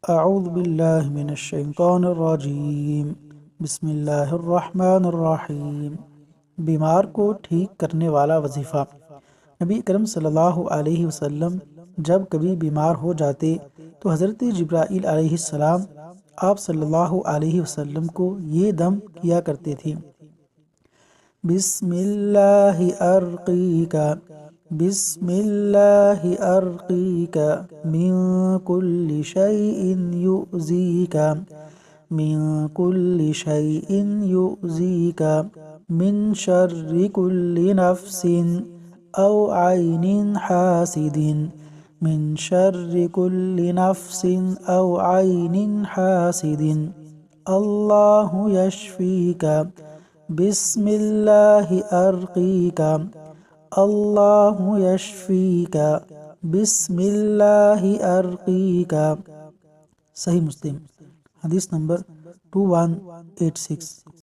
اعوذ باللہ من الشیطان الرجیم، بسم اللہ الرحمن الرحیم۔ بیمار کو ٹھیک کرنے والا وظیفہ۔ نبی اکرم صلی اللہ علیہ وسلم جب کبھی بیمار ہو جاتے تو حضرت جبرائیل علیہ السلام آپ صلی اللہ علیہ وسلم کو یہ دم کیا کرتے تھے: بسم اللہ ارقیک، بسم اللہ ارقیک من کل شیء یؤذیک، من کل شیء یؤذیک، من شر کل نفس او عین حاسد، من شر کل نفس او عین حاسد، اللہ یشفیک، بسم اللہ ارقیک، اللہ یشفیک، بسم اللہ ارقیک۔ صحیح مسلم، حدیث نمبر 2186۔